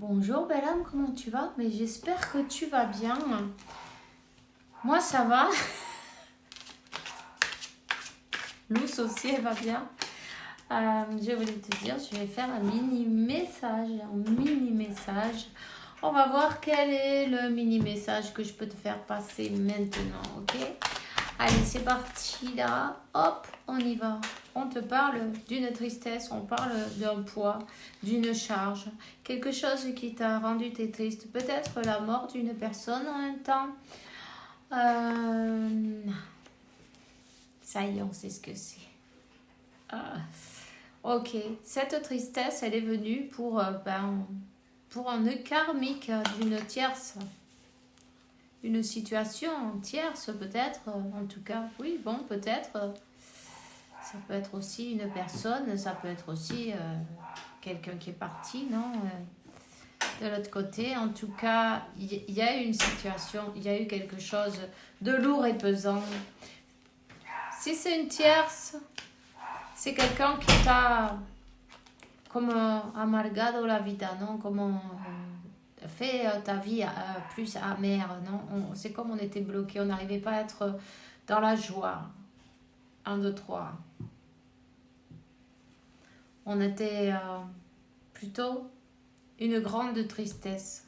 Bonjour belle âme, comment tu vas? Mais j'espère que tu vas bien. Moi ça va. Luce aussi elle va bien. Je voulais te dire, je vais faire un mini message. On va voir quel est le mini message que je peux te faire passer maintenant, ok? Allez, c'est parti là. Hop, on y va. On te parle d'une tristesse, on parle d'un poids, d'une charge, quelque chose qui t'a rendu triste. Peut-être la mort d'une personne en même temps. Ça y est, on sait ce que c'est. Ok, cette tristesse, elle est venue pour un nœud karmique d'une tierce. Une situation tierce peut-être, en tout cas, oui, bon, peut-être. Ça peut être aussi une personne, ça peut être aussi quelqu'un qui est parti, non de l'autre côté. En tout cas, il y a eu une situation, il y a eu quelque chose de lourd et pesant. Si c'est une tierce, c'est quelqu'un qui t'a comme amargado la vida, non? Comme fait ta vie plus amère, non? C'est comme on était bloqué, on n'arrivait pas à être dans la joie. 1, 2, 3. On était plutôt une grande tristesse.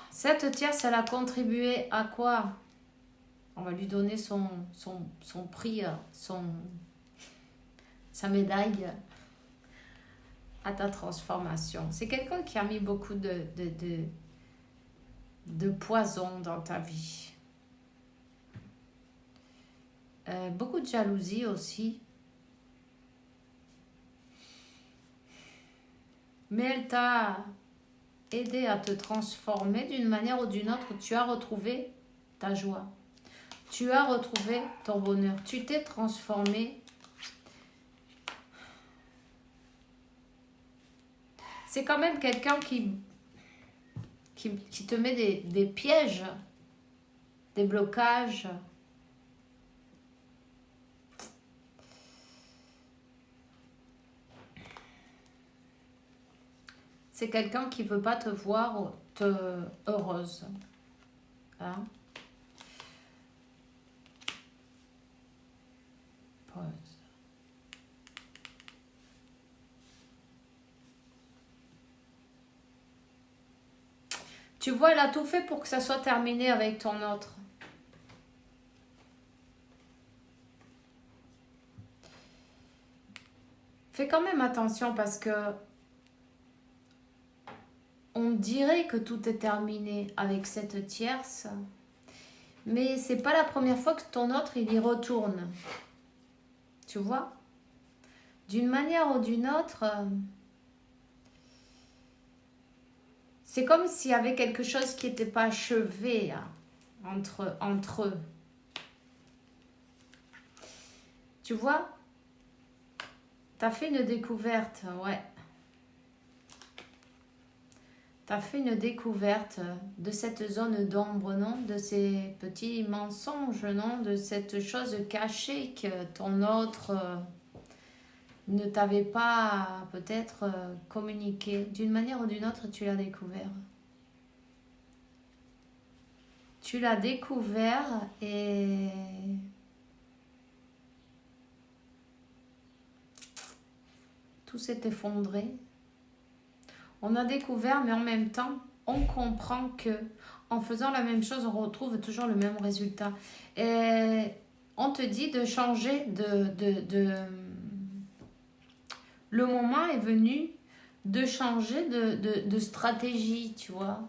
Cette tierce, elle a contribué à quoi? On va lui donner son prix, sa médaille à ta transformation. C'est quelqu'un qui a mis beaucoup de poison dans ta vie. Beaucoup de jalousie aussi. Mais elle t'a aidé à te transformer d'une manière ou d'une autre. Tu as retrouvé ta joie. Tu as retrouvé ton bonheur. Tu t'es transformé. C'est quand même quelqu'un qui te met des pièges, des blocages. C'est quelqu'un qui ne veut pas te voir heureuse. Hein? Pause. Tu vois, elle a tout fait pour que ça soit terminé avec ton autre. Fais quand même attention parce que on dirait que tout est terminé avec cette tierce, mais c'est pas la première fois que ton autre il y retourne. Tu vois? D'une manière ou d'une autre, c'est comme s'il y avait quelque chose qui n'était pas achevé entre eux. Tu vois? T'as fait une découverte, ouais. T'as fait une découverte de cette zone d'ombre, non? De ces petits mensonges, non? De cette chose cachée que ton autre ne t'avait pas peut-être communiqué. D'une manière ou d'une autre, tu l'as découvert. Tu l'as découvert et tout s'est effondré. On a découvert, mais en même temps, on comprend que en faisant la même chose, on retrouve toujours le même résultat. Et on te dit de changer Le moment est venu de changer de stratégie, tu vois.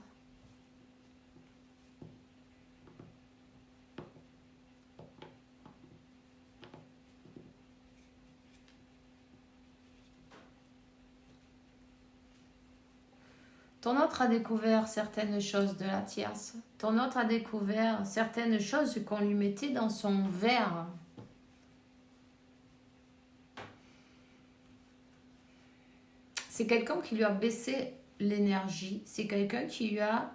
Ton autre a découvert certaines choses de la tierce. Ton autre a découvert certaines choses qu'on lui mettait dans son verre. C'est quelqu'un qui lui a baissé l'énergie. C'est quelqu'un qui lui a...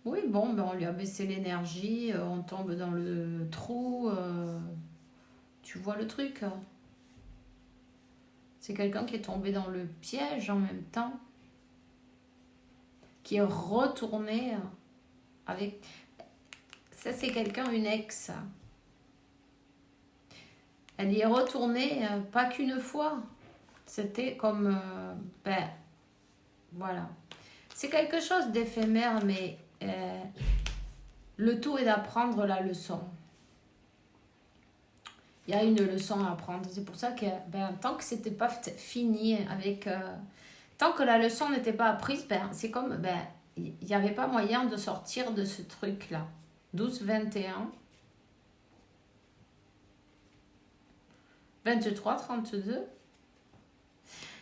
Oui, bon, ben on lui a baissé l'énergie. On tombe dans le trou. Tu vois le truc. C'est quelqu'un qui est tombé dans le piège en même temps, qui est retourné avec... Ça, c'est quelqu'un, une ex. Elle y est retournée pas qu'une fois. C'était comme... ben, voilà. C'est quelque chose d'éphémère, mais le tout est d'apprendre la leçon. Il y a une leçon à apprendre. C'est pour ça que tant que c'était pas fini avec... tant que la leçon n'était pas apprise, c'est comme... il n'y avait pas moyen de sortir de ce truc-là. 12, 21, 23, 32.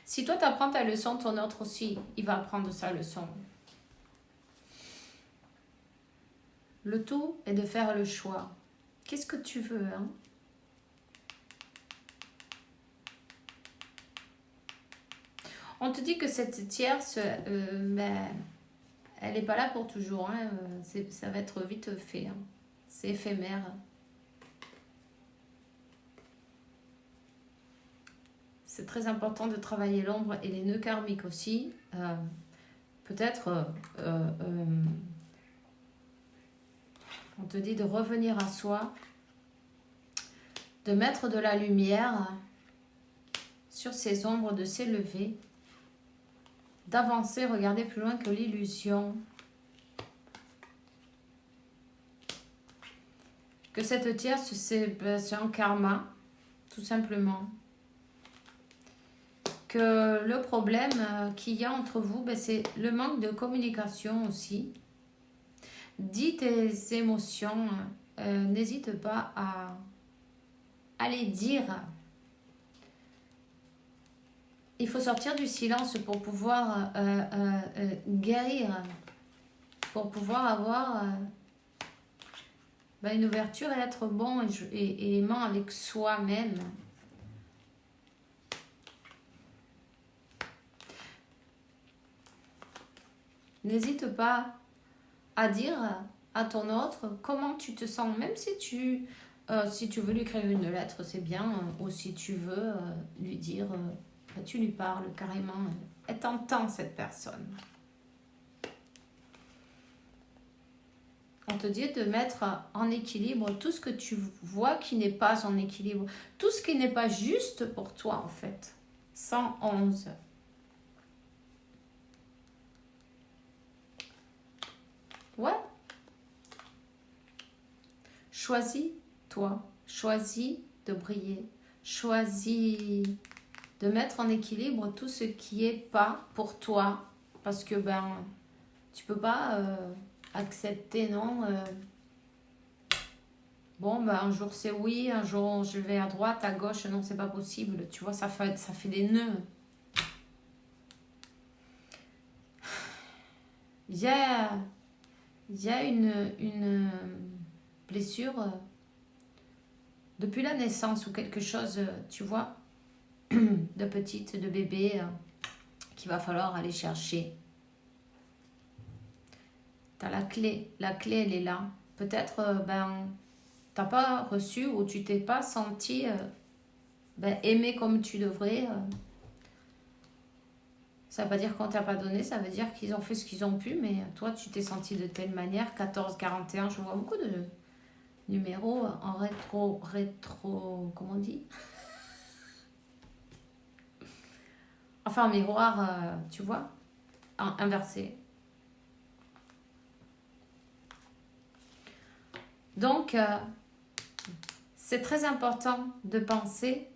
Si toi, tu apprends ta leçon, ton autre aussi, il va apprendre sa leçon. Le tout est de faire le choix. Qu'est-ce que tu veux, hein? On te dit que cette tierce, elle n'est pas là pour toujours. Hein. Ça va être vite fait. Hein. C'est éphémère. C'est très important de travailler l'ombre et les nœuds karmiques aussi. Peut-être, on te dit de revenir à soi, de mettre de la lumière sur ces ombres, de s'élever, d'avancer, regarder plus loin que l'illusion. Que cette tierce, c'est un karma, tout simplement. Que le problème qu'il y a entre vous, c'est le manque de communication aussi. Dis tes émotions, n'hésite pas à les dire. Il faut sortir du silence pour pouvoir guérir, pour pouvoir avoir une ouverture et être bon et aimant avec soi-même. N'hésite pas à dire à ton autre comment tu te sens, même si tu veux lui écrire une lettre, c'est bien, ou si tu veux lui dire, tu lui parles carrément, elle t'entend cette personne. On te dit de mettre en équilibre tout ce que tu vois qui n'est pas en équilibre, tout ce qui n'est pas juste pour toi en fait. 111. Ouais. Choisis-toi. Choisis de briller. Choisis de mettre en équilibre tout ce qui est pas pour toi. Parce que tu peux pas accepter, non un jour c'est oui, un jour je vais à droite, à gauche, non, c'est pas possible. Tu vois, ça fait des nœuds. Il y a une blessure depuis la naissance ou quelque chose, tu vois, de petite, de bébé, qu'il va falloir aller chercher. Tu as la clé, elle est là. Peut-être, t'as pas reçu ou tu t'es pas senti aimé comme tu devrais. Ça ne veut pas dire qu'on t'a pas donné, ça veut dire qu'ils ont fait ce qu'ils ont pu, mais toi, tu t'es senti de telle manière. 14, 41, je vois beaucoup de numéros en rétro, comment on dit? Enfin, en miroir, tu vois, inversé. Donc, c'est très important de penser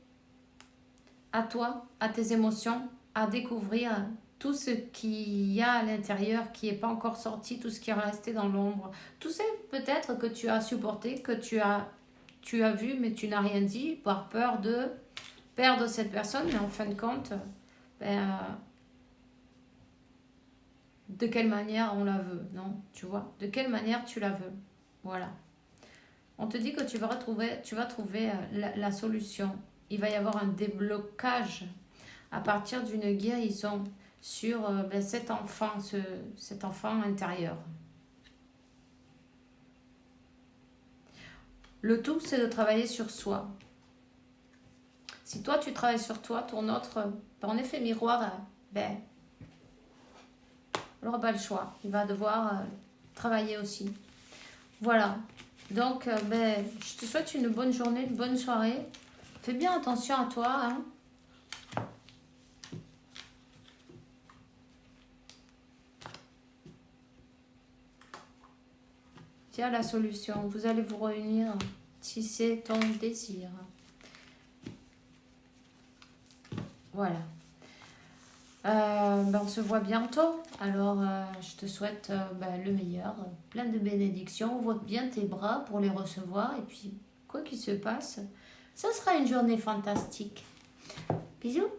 à toi, à tes émotions, à découvrir tout ce qu'il y a à l'intérieur qui n'est pas encore sorti, tout ce qui est resté dans l'ombre. Tout ça peut-être que tu as supporté, que tu as vu, mais tu n'as rien dit par peur de perdre cette personne. Mais en fin de compte, de quelle manière on la veut, non? Tu vois, de quelle manière tu la veux. Voilà. On te dit que tu vas trouver la solution. Il va y avoir un déblocage à partir d'une guérison sur cet enfant intérieur. Le tout, c'est de travailler sur soi. Si toi, tu travailles sur toi, ton autre, en effet miroir, ben, il n'aura pas le choix. Il va devoir travailler aussi. Voilà. Donc, ben, je te souhaite une bonne journée, une bonne soirée. Fais bien attention à toi. Hein. Tiens la solution. Vous allez vous réunir si c'est ton désir. Voilà. Ben on se voit bientôt. Alors, je te souhaite ben, le meilleur. Plein de bénédictions. Ouvre bien tes bras pour les recevoir. Et puis, quoi qu'il se passe, ça sera une journée fantastique. Bisous.